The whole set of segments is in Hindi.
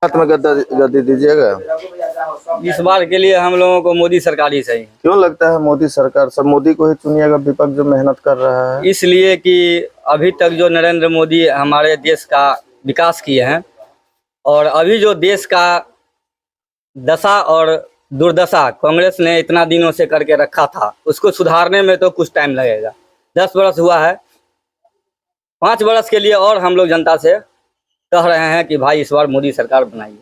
हाथ में गद्दी दीजिएगा। इस बार के लिए हम लोगों को मोदी सरकार ही चाहिए। क्यों लगता है मोदी सरकार? सब मोदी को ही चुनिएगा, विपक्ष जो मेहनत कर रहा है। इसलिए कि अभी तक जो नरेंद्र मोदी हमारे देश का विकास किए हैं और अभी जो देश का दशा और दुर्दशा कांग्रेस ने इतना दिनों से करके रखा था, उसको सुधारने में तो कुछ टाइम लगेगा। 10 वर्ष हुआ है, 5 वर्ष के लिए और हम लोग जनता से कह रहे हैं कि भाई इस बार मोदी सरकार बनाइए।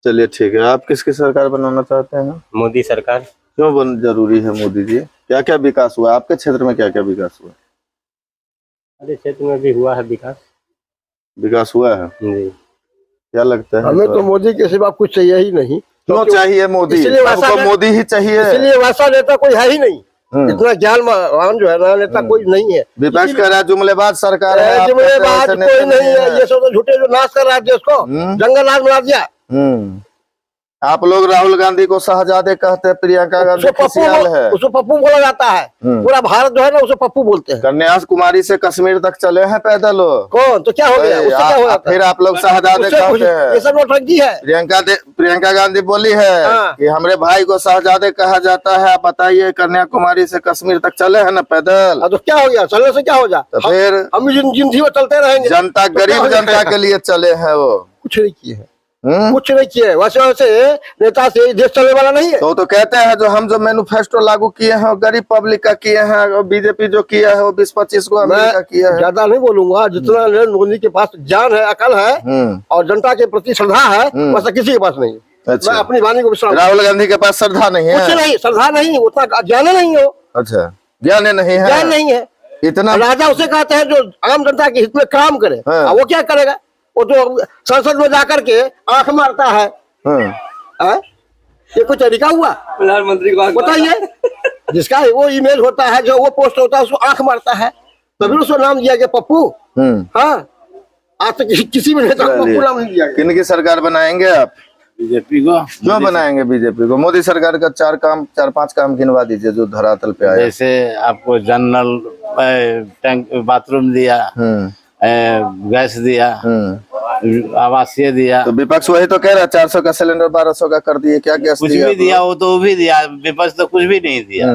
चलिए ठीक है, आप किसकी सरकार बनाना चाहते हैं? मोदी सरकार। क्यों जरूरी है मोदी जी? क्या क्या विकास हुआ आपके क्षेत्र में? क्या क्या विकास हुआ? हमारे क्षेत्र में भी हुआ है विकास हुआ है जी। क्या लगता है? हमें तो मोदी के सिवा कुछ चाहिए ही नहीं। क्यों चाहिए मोदी? सबको मोदी ही चाहिए। इसलिए वैसा नेता कोई है ही नहीं, इतना ज्ञानवान जो है ना नेता कोई नहीं है। विपक्ष कह रहा है जुमलेबाज सरकार है, जुमलेबाज कोई नहीं है। ये सब तो झूठे जो नाश कर रहा है देश को, जंगल आग बना दिया। आप लोग राहुल गांधी को शहजादे कहते हैं, प्रियंका गांधी खुशियाल है, उसको पप्पू बोला जाता है। पूरा भारत जो है ना उसे पप्पू बोलते हैं। कन्याकुमारी से कश्मीर तक चले हैं पैदल। कौन? तो क्या हो गया? उससे क्या हो जाता है? फिर आप लोग शहजादे कहते हैं। ये सब नौटंकी है। प्रियंका गांधी बोली है कि हमारे भाई को शहजादे कहा जाता है। आप बताइए, कन्याकुमारी से कश्मीर तक चले हैं ना पैदल, तो क्या हो गया? चलने से क्या हो जाता? तो फिर हम जिंदगी में चलते रहेंगे। जनता, गरीब जनता के लिए चले हैं। वो कुछ नहीं किए है, कुछ नहीं किए। वैसे नेता से देश चलने वाला नहीं है। तो कहते हैं जो मैनिफेस्टो लागू किए हैं गरीब पब्लिक का किए हैं, और बीजेपी जो किया है वो 20-25 को अमेरिका किया है। ज्यादा नहीं बोलूंगा, जितना नरेंद्र मोदी के पास ज्ञान है, अकल है और जनता के प्रति श्रद्धा है, वैसा किसी के पास नहीं है। अच्छा। मैं अपनी वाणी को विश्वास। राहुल गांधी के पास श्रद्धा नहीं है? कुछ नहीं, श्रद्धा नहीं, उतना ज्ञान नहीं हो। अच्छा, ज्ञान नहीं है, ज्ञान नहीं है। इतना राजा उसे कहते हैं जो आम जनता के हित में काम करे। वो क्या करेगा? वो तो संसद में जाकर के आंख मारता है। ये कोई तरीका हुआ? प्रधानमंत्री को बताइए, जिसका वो ईमेल होता है, जो वो पोस्ट होता है, उसको आंख मारता है, तभी उसको नाम दिया गया पप्पू। हाँ, आज तक किसी भी नेता को पप्पू नाम नहीं दिया गया। किनकी सरकार बनाएंगे आप? बीजेपी को। क्यों बनाएंगे बीजेपी को? मोदी सरकार का 4-5 काम गिनवा दीजिए जो धरातल पे आया। जैसे आपको जनरल टैंक, बाथरूम दिया, गैस दिया, आवासीय दिया। तो विपक्ष वही तो कह रहा है 400 का सिलेंडर 1200 का कर दिए। क्या गैस कुछ भी दिया? वो तो भी दिया, विपक्ष तो कुछ भी नहीं दिया।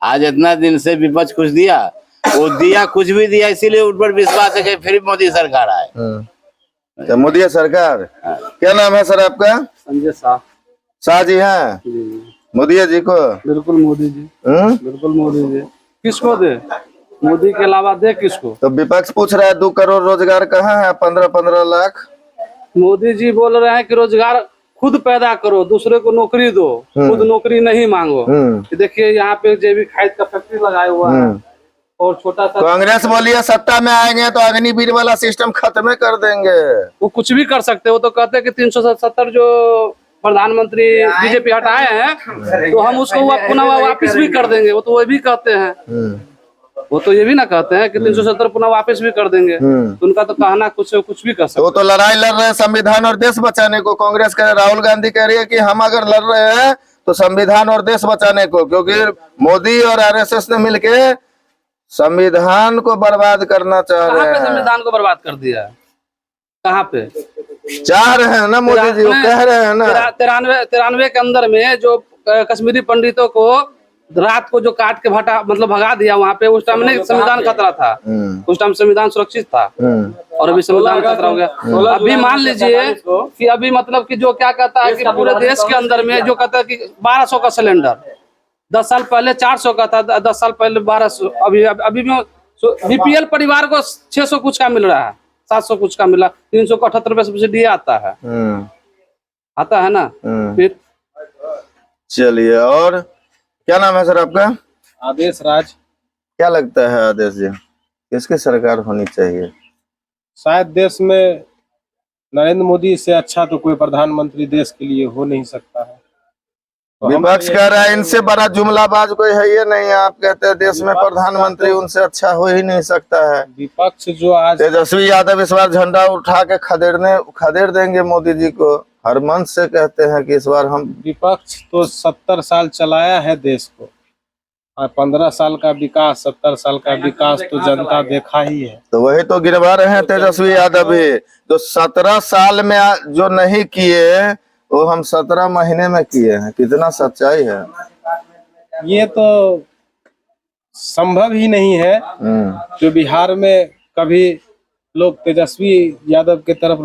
आज इतना दिन से विपक्ष कुछ दिया, वो दिया कुछ भी दिया, इसीलिए उन पर विश्वास है कि फिर मोदी सरकार आए। तो मोदी सरकार। क्या नाम है सर आपका? संजय शाह। शाह जी हैं? मोदी जी को? बिल्कुल मोदी जी। बिल्कुल मोदी जी। किसको दे? मोदी के अलावा दे किसको? तो विपक्ष पूछ रहा है 2 करोड़ रोजगार कहाँ है? 15-15 लाख। मोदी जी बोल रहे हैं कि रोजगार खुद पैदा करो, दूसरे को नौकरी दो, खुद नौकरी नहीं मांगो। देखिए यहाँ पे जैविक खाद का फैक्ट्री लगाया हुआ है और छोटा सा। कांग्रेस बोली है सत्ता में आएंगे तो अग्निवीर वाला सिस्टम खत्म कर देंगे। वो कुछ भी कर सकते, वो तो कहते हैं कि 370 जो प्रधानमंत्री बीजेपी हटाए हैं तो हम उसको पुनः वापिस भी कर देंगे। वो तो वो भी कहते हैं, वो तो ये भी ना कहते हैं कि 370 पुनः वापस भी कर देंगे। तो उनका तो कहना कुछ भी कर सकते। वो तो लड़ाई लड़ रहे हैं संविधान और देश बचाने को। कांग्रेस कह, राहुल गांधी कह रही है कि हम अगर लड़ रहे हैं तो संविधान और देश बचाने को, क्योंकि मोदी और आरएसएस ने मिलके संविधान को बर्बाद करना चाह रहे हैं। संविधान को बर्बाद कर दिया है? कहाँ पे चाह रहे हैं ना मोदी जी? वो कह रहे हैं ना 93 के अंदर में जो कश्मीरी पंडितों को रात को जो काट के भगा दिया वहाँ पे, उस टाइम नहीं संविधान खतरा था। उस टाइम संविधान सुरक्षित था और अभी संविधान खतरा हो गया। अभी मान लीजिए कि अभी मतलब कि जो क्या कहता है कि पूरे देश के अंदर में जो कहता है कि 1200 का सिलेंडर 10 साल पहले 400 का था, 10 साल पहले 1200। अभी बीपीएल परिवार को 600 कुछ का मिल रहा है, 700 कुछ का मिला, 378 रुपए सब्सिडी आता है ना। फिर चलिए, और क्या नाम है सर आपका? आदेश राज। क्या लगता है आदेश जी, किसकी सरकार होनी चाहिए? शायद देश में नरेंद्र मोदी से अच्छा तो कोई प्रधानमंत्री देश के लिए हो नहीं सकता है। तो विपक्ष कह रहा है इनसे बड़ा जुमलाबाज कोई है ये नहीं। आप कहते हैं देश में प्रधानमंत्री उनसे अच्छा हो ही नहीं सकता है। विपक्ष जो आज तेजस्वी यादव इस बार झंडा उठा के खदेड़ देंगे मोदी जी को। हर मंच से कहते हैं कि इस बार हम। विपक्ष तो 70 साल चलाया है देश को, और 15 साल का विकास, 70 साल का विकास तो जनता देखा ही है। तो वही तो गिनवा रहे हैं तेजस्वी यादव भी, जो 17 साल में जो नहीं किए वो हम 17 महीने में किए हैं। कितना सच्चाई है। ये तो संभव ही नहीं है जो बिहार में कभी लोग तेजस्वी यादव की तरफ